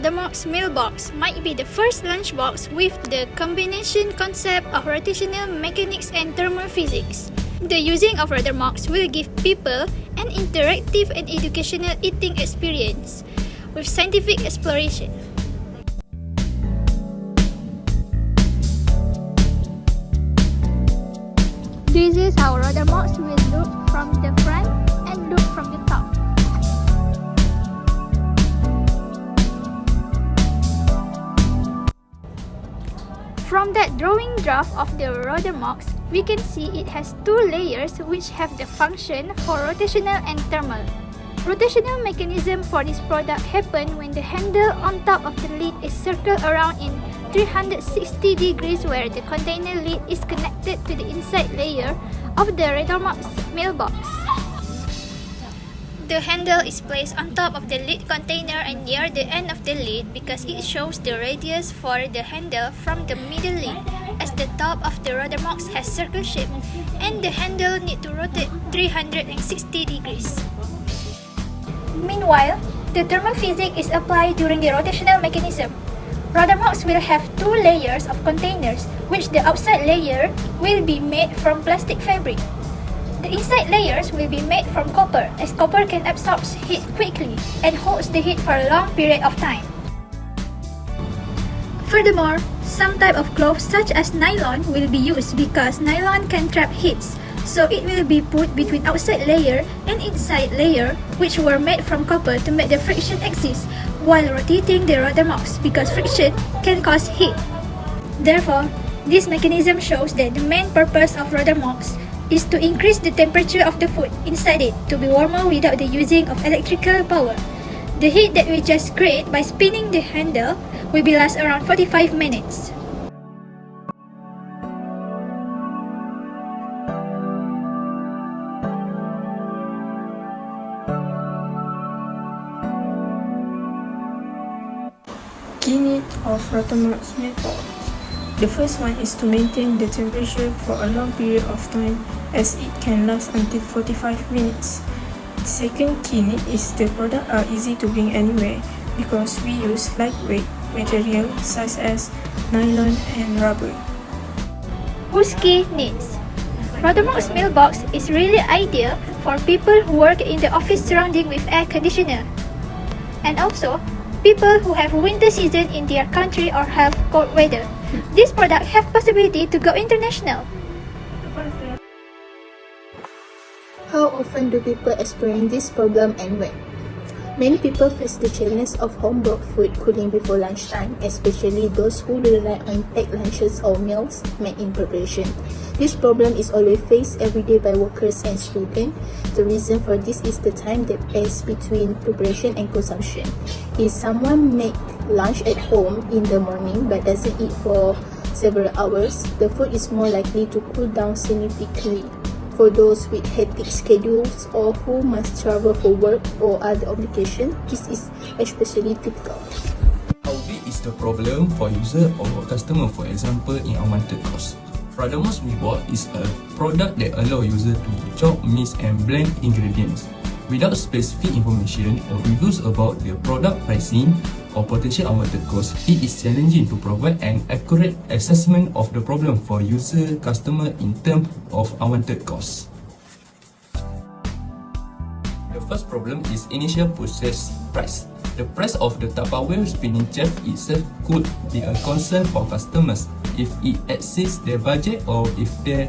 Ruddermock's mailbox might be the first lunchbox with the combination concept of rotational mechanics and thermophysics. The using of Ruddermocks will give people an interactive and educational eating experience with scientific exploration. This is how Ruddermocks will look from the front and look from the top. From that drawing draft of the Ruddermocks, we can see it has two layers which have the function for rotational and thermal. Rotational mechanism for this product happen when the handle on top of the lid is circled around in 360 degrees where the container lid is connected to the inside layer of the Ruddermock's mailbox. The handle is placed on top of the lid container and near the end of the lid because it shows the radius for the handle from the middle lid, as the top of the Ruddermocks has circle shape and the handle need to rotate 360 degrees. Meanwhile, the thermophysics is applied during the rotational mechanism. Ruddermocks will have two layers of containers, which the outside layer will be made from plastic fabric. The inside layers will be made from copper, as copper can absorb heat quickly and holds the heat for a long period of time. Furthermore, some type of cloth such as nylon will be used because nylon can trap heats, so it will be put between outside layer and inside layer, which were made from copper to make the friction exist while rotating the Ruddermocks because friction can cause heat. Therefore, this mechanism shows that the main purpose of Ruddermocks is to increase the temperature of the food inside it to be warmer without the using of electrical power. The heat that we just create by spinning the handle will be last around 45 minutes. Key need of Ruddermock's mailbox. The first one is to maintain the temperature for a long period of time, as it can last until 45 minutes. The second key need is the product are easy to bring anywhere because we use lightweight material such as nylon and rubber. Whose key needs? Ruddermock's mailbox is really ideal for people who work in the office surrounding with air conditioner, and also people who have winter season in their country or have cold weather. This product have possibility to go international. How often do people experience this problem and when? Many people face the challenge of home-brought food cooling before lunchtime, especially those who rely on packed lunches or meals made in preparation. This problem is always faced every day by workers and students. The reason for this is the time that passes between preparation and consumption. If someone makes lunch at home in the morning but doesn't eat for several hours, the food is more likely to cool down significantly. For those with hectic schedules or who must travel for work or other obligations, this is especially typical. How big is the problem for user or customer, for example, in unwanted cost? Ruddermock's mailbox is a product that allows user to chop, mix and blend ingredients. Without specific information or reviews about the product pricing or potential unwanted cost, it is challenging to provide an accurate assessment of the problem for user customer in terms of unwanted costs. The first problem is initial purchase price. The price of the Tupperware spinning chef itself could be a concern for customers if it exceeds their budget or if they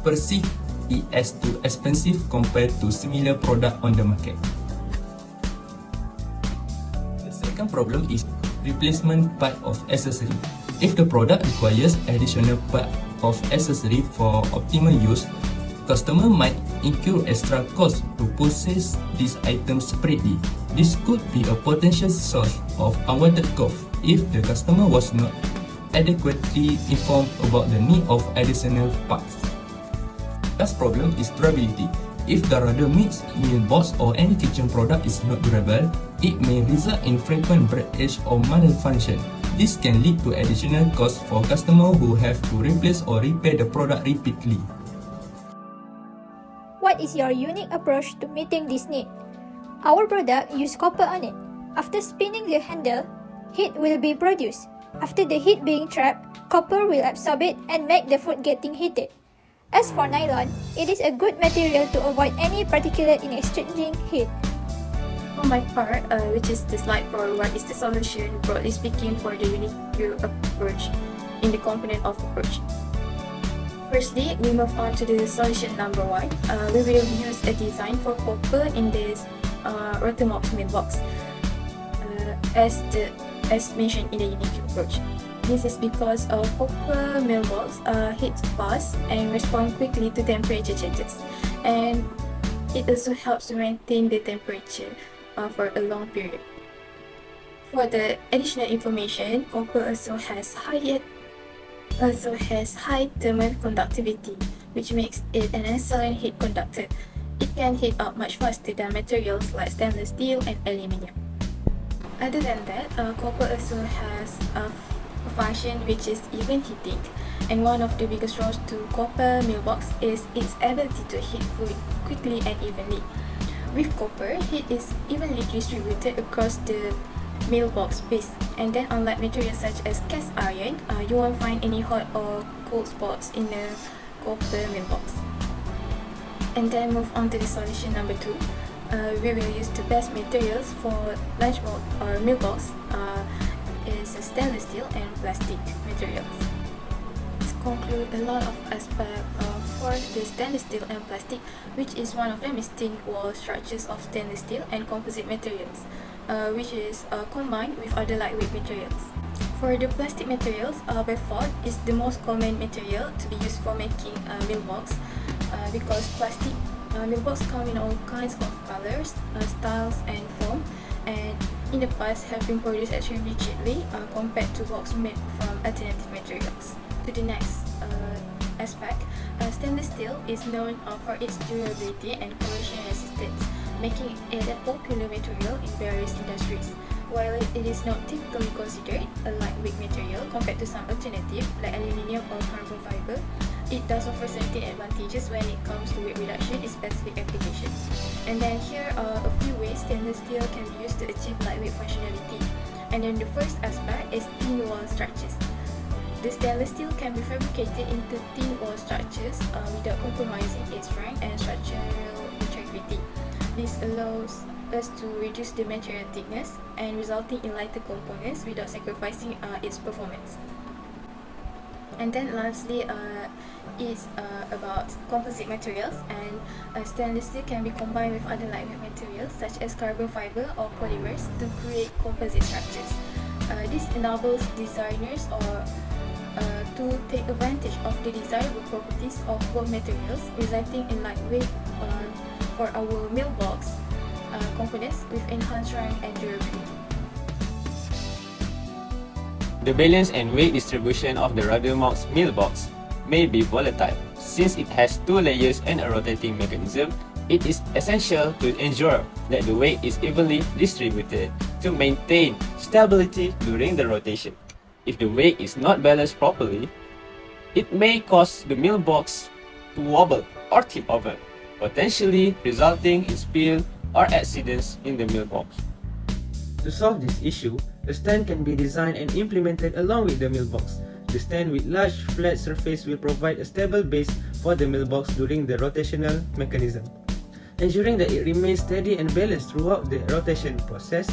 perceive it as too expensive compared to similar product on the market. The second problem is replacement part of accessory. If the product requires additional part of accessory for optimal use, customer might incur extra cost to purchase these items separately. This could be a potential source of unwanted cost if the customer was not adequately informed about the need of additional parts. Last problem is durability. If the Ruddermock's mailbox or any kitchen product is not durable, it may result in frequent breakage or malfunction. This can lead to additional costs for customers who have to replace or repair the product repeatedly. What is your unique approach to meeting this need? Our product use copper on it. After spinning the handle, heat will be produced. After the heat being trapped, copper will absorb it and make the food getting heated. As for nylon, it is a good material to avoid any particulate in exchanging heat. For my part, which is the slide for what is the solution, broadly speaking, for the unique approach in the component of approach. Firstly, we move on to the solution number 1. We will use a design for copper in this Rotomox mailbox as mentioned in the unique approach. This is because copper mailbox heats fast and respond quickly to temperature changes, and it also helps to maintain the temperature for a long period. For the additional information, copper also has high thermal conductivity, which makes it an excellent heat conductor. It can heat up much faster than materials like stainless steel and aluminium. Other than that, copper also has a function which is even heating, and one of the biggest draws to copper mailbox is its ability to heat food quickly and evenly. With copper, heat is evenly distributed across the mailbox space, and then unlike materials such as cast iron, you won't find any hot or cold spots in the copper mailbox. And then move on to the solution number 2. We will use the best materials for lunchbox or mailbox is stainless steel and plastic materials. To conclude, a lot of aspects for the stainless steel and plastic, which is one of them is thin wall structures of stainless steel and composite materials, which is combined with other lightweight materials. For the plastic materials, by far is the most common material to be used for making mailbox, because plastic mailbox come in all kinds of colors, styles and form, and in the past have been produced extremely cheaply compared to box made from alternative materials. To the next aspect, stainless steel is known for its durability and corrosion resistance, making it a popular material in various industries. While it is not typically considered a lightweight material compared to some alternatives like aluminium or carbon fiber, it does offer certain advantages when it comes to weight reduction in specific applications. And then here are a few ways stainless steel can be used to achieve lightweight functionality. And then the first aspect is thin wall structures. The stainless steel can be fabricated into thin wall structures without compromising its strength and structural integrity. This allows us to reduce the material thickness and resulting in lighter components without sacrificing its performance. And then lastly is about composite materials, and stainless steel can be combined with other lightweight materials such as carbon fiber or polymers to create composite structures. This enables designers to take advantage of the desirable properties of both materials, resulting in lightweight for our mailbox components with enhanced strength and durability. The balance and weight distribution of the Rotomox mailbox may be volatile. Since it has 2 layers and a rotating mechanism, it is essential to ensure that the weight is evenly distributed to maintain stability during the rotation. If the weight is not balanced properly, it may cause the mailbox to wobble or tip over, potentially resulting in spill or accidents in the mailbox. To solve this issue, a stand can be designed and implemented along with the mailbox. The stand with large flat surface will provide a stable base for the mailbox during the rotational mechanism, ensuring that it remains steady and balanced throughout the rotation process.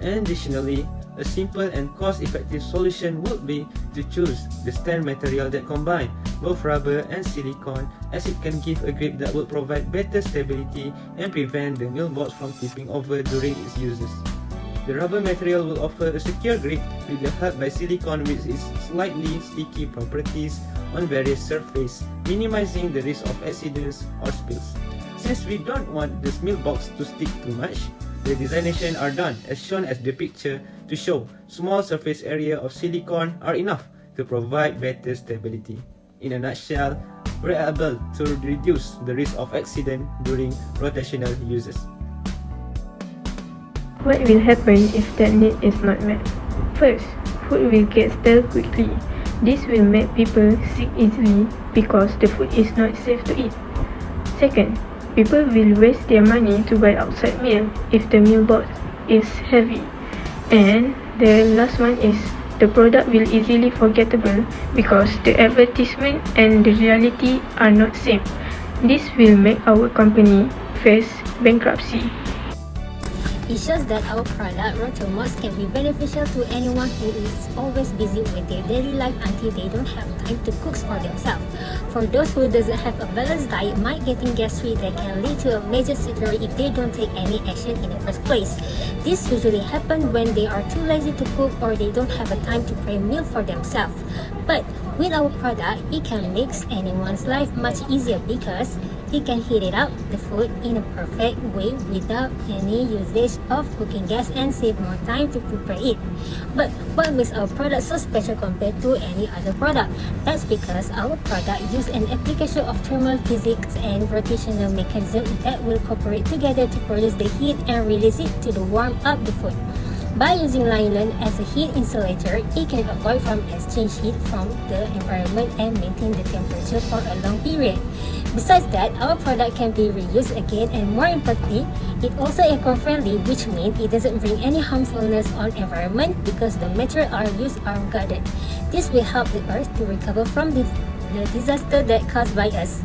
Additionally, a simple and cost-effective solution would be to choose the stand material that combines both rubber and silicone, as it can give a grip that will provide better stability and prevent the mailbox from tipping over during its uses. The rubber material will offer a secure grip with the help by silicone with its slightly sticky properties on various surfaces, minimizing the risk of accidents or spills. Since we don't want this mailbox to stick too much, the designation are done as shown as the picture to show small surface area of silicone are enough to provide better stability. In a nutshell, we're able to reduce the risk of accident during rotational uses. What will happen if that need is not met? First, food will get stale quickly. This will make people sick easily because the food is not safe to eat. Second, people will waste their money to buy outside meal if the mailbox is heavy. And the last one is the product will easily forgettable because the advertisement and the reality are not same. This will make our company face bankruptcy. It shows that our product, Rotomods, can be beneficial to anyone who is always busy with their daily life until they don't have time to cook for themselves. For those who doesn't have a balanced diet, might getting gastric that can lead to a major surgery if they don't take any action in the first place. This usually happens when they are too lazy to cook or they don't have a time to prepare meal for themselves. But with our product, it can make anyone's life much easier because it can heat it up the food in a perfect way without any usage of cooking gas and save more time to prepare it. But what makes our product so special compared to any other product? That's because our product uses an application of thermal physics and rotational mechanism that will cooperate together to produce the heat and release it to warm up the food. By using nylon as a heat insulator, it can avoid from exchange heat from the environment and maintain the temperature for a long period. Besides that, our product can be reused again, and more importantly, it also eco-friendly, which means it doesn't bring any harmfulness on environment because the materials used are guarded. This will help the earth to recover from the disaster that caused by us.